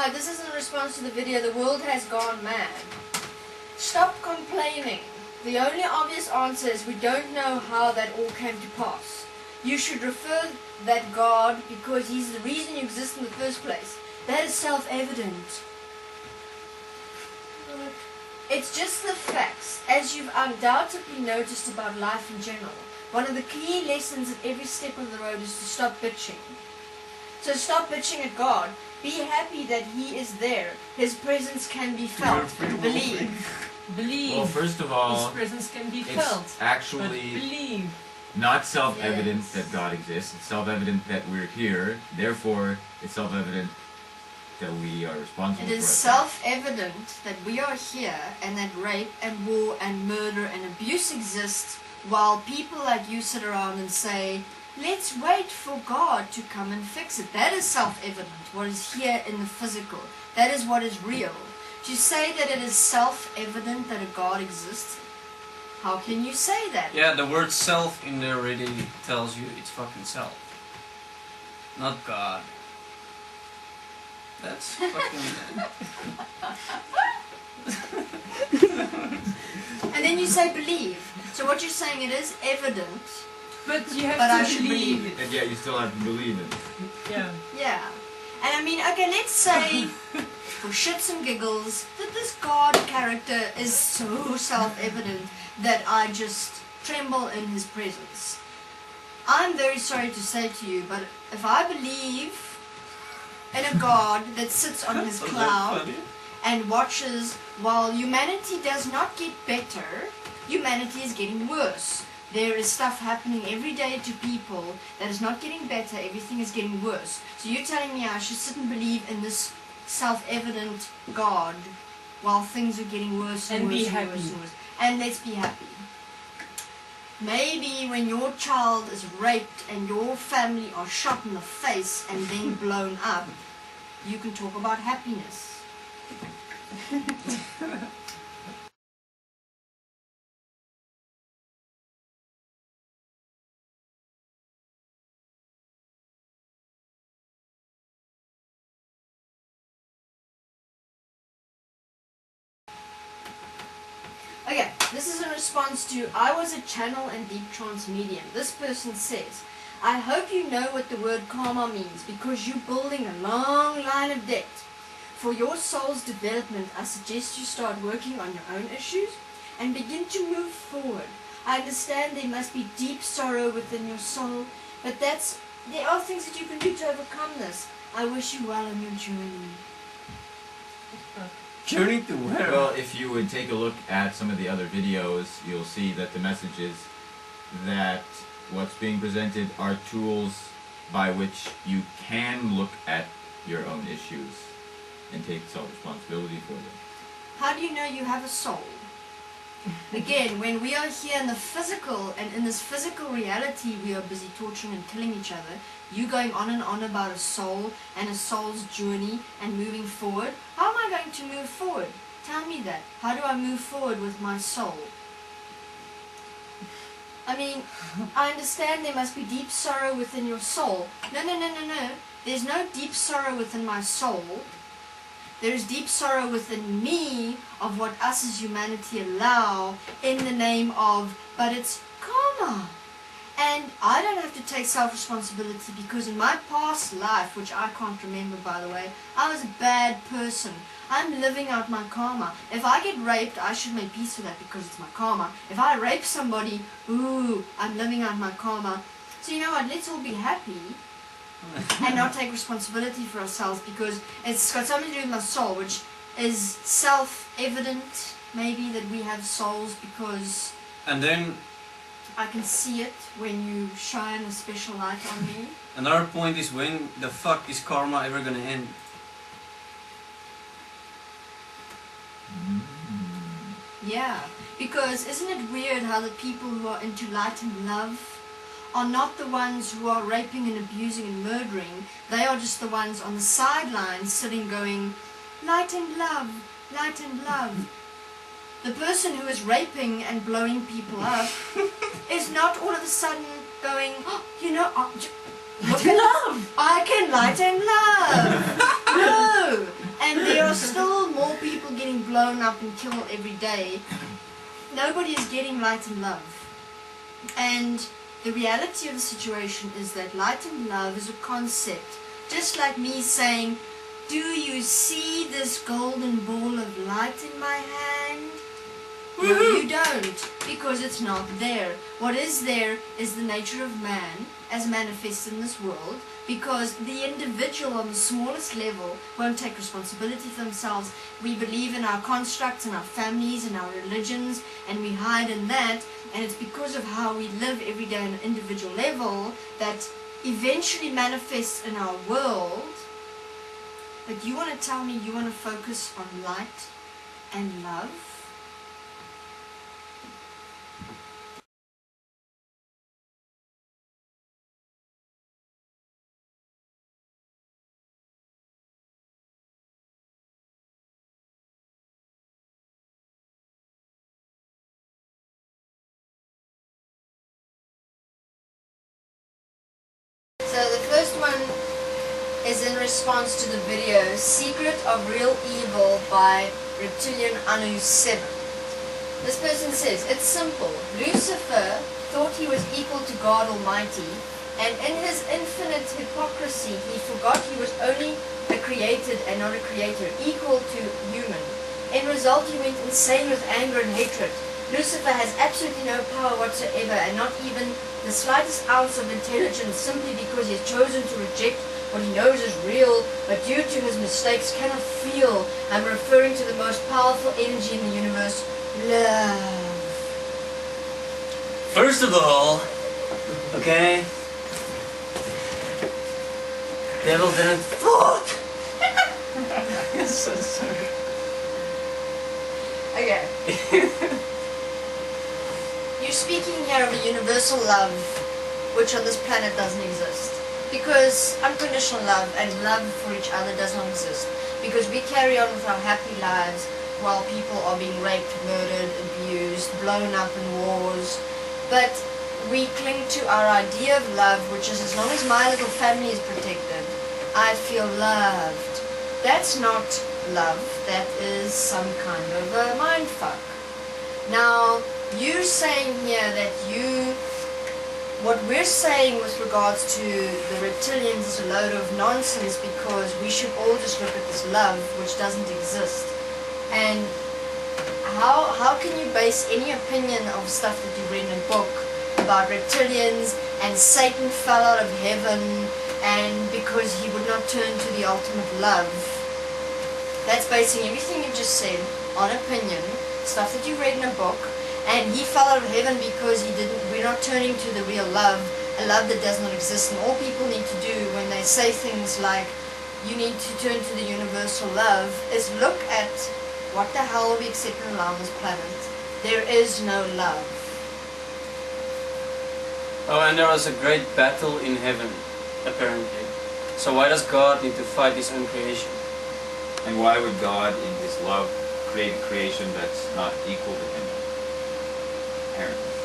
Hi, this is in response to the video, The World Has Gone Mad. Stop complaining. The only obvious answer is we don't know how that all came to pass. You should refer that God because He's the reason you exist in the first place. That is self-evident. It's just the facts, as you've undoubtedly noticed about life in general. One of the key lessons at every step of the road is to stop bitching. So stop bitching at God. Be happy that He is there. His presence can be felt. Believe. Believe. Well, first of all, His presence can be it's felt. actually Believe. not self-evident Yes. that God exists. It's self-evident that we're here. Therefore, it's self-evident that we are responsible It for is it. self-evident that we are here and that rape and war and murder and abuse exists while people like you sit around and say, let's wait for God to come and fix it. That is self-evident, what is here in the physical. That is what is real. To say that it is self-evident that a God exists, how can you say that? Yeah, the word self in there already tells you it's fucking self. Not God. That's fucking... And then you say believe. So what you're saying, it is evident. But you have But I to should believe believe it. And yet you still have to believe it. Yeah. Yeah. And I mean, okay, let's say, for shits and giggles, that this God character is so self-evident that I just tremble in His presence. I'm very sorry to say to you, but if I believe in a God that sits on His cloud and watches while humanity does not get better, humanity is getting worse. There is stuff happening every day to people that is not getting better, everything is getting worse. So you're telling me I should sit and believe in this self-evident God while things are getting worse and, And worse be and happy. worse and worse. And let's be happy. Maybe when your child is raped and your family are shot in the face and then blown up, you can talk about happiness. Okay, this is in response to, I was a channel and deep trance medium. This person says, I hope you know what the word karma means because you're building a long line of debt. For your soul's development, I suggest you start working on your own issues and begin to move forward. I understand there must be deep sorrow within your soul, but there are things that you can do to overcome this. I wish you well on your journey. Journey to where? Well, if you would take a look at some of the other videos, you'll see that the message is that what's being presented are tools by which you can look at your own issues and take self-responsibility for them. How do you know you have a soul? Again, when we are here in the physical, and in this physical reality we are busy torturing and killing each other, you going on and on about a soul and a soul's journey and moving forward. How am I going to move forward? Tell me that. How do I move forward with my soul? I mean, I understand there must be deep sorrow within your soul. No. There's no deep sorrow within my soul. There is deep sorrow within me of what us as humanity allow in the name of, but it's karma. And I don't have to take self-responsibility because in my past life, which I can't remember by the way, I was a bad person. I'm living out my karma. If I get raped, I should make peace with that because it's my karma. If I rape somebody, ooh, I'm living out my karma. So you know what, let's all be happy and not take responsibility for ourselves because it's got something to do with my soul, which is self-evident maybe that we have souls because And then I can see it when you shine a special light on me. another point is, when the fuck is karma ever gonna end? Yeah, because isn't it weird how the people who are into light and love are not the ones who are raping and abusing and murdering. They are just the ones on the sidelines sitting going, light and love, light and love. The person who is raping and blowing people up is not all of a sudden going, oh, you know, Love! I can light and love. No, And there are still more people getting blown up and killed every day. Nobody is getting light and love. And the reality of the situation is that light and love is a concept. Just like me saying, do you see this golden ball of light in my hand? No, you don't, because it's not there. What is there is the nature of man as manifested in this world, because the individual on the smallest level won't take responsibility for themselves. We believe in our constructs and our families and our religions, and we hide in that, and it's because of how we live every day on an individual level that eventually manifests in our world. But you want to tell me you want to focus on light and love? So the first one is in response to the video Secret of Real Evil by Reptilian Anu 7. This person says, it's simple. Lucifer thought he was equal to God Almighty, and in his infinite hypocrisy he forgot he was only a created and not a creator, equal to human. In result he went insane with anger and hatred. Lucifer has absolutely no power whatsoever, and not even the slightest ounce of intelligence, simply because he has chosen to reject what he knows is real, but due to his mistakes cannot feel. I'm referring to the most powerful energy in the universe, love. First of all, okay, devil didn't fuck. I'm so sorry. Okay. You're speaking here of a universal love, which on this planet doesn't exist. Because unconditional love and love for each other does not exist. Because we carry on with our happy lives while people are being raped, murdered, abused, blown up in wars. But we cling to our idea of love, which is as long as my little family is protected, I feel loved. That's not love. That is some kind of a mindfuck. Now, you're saying here that what we're saying with regards to the reptilians is a load of nonsense, because we should all just look at this love which doesn't exist. And how can you base any opinion of stuff that you read in a book about reptilians and Satan fell out of heaven and because he would not turn to the ultimate love? That's basing everything you've just said on opinion, stuff that you read in a book. And he fell out of heaven because we're not turning to the real love, a love that does not exist. And all people need to do when they say things like, you need to turn to the universal love, is look at what the hell we accept and allow on this planet. There is no love. Oh, and there was a great battle in heaven, apparently. So why does God need to fight his own creation? And why would God, in his love, create a creation that's not equal to him? Apparently.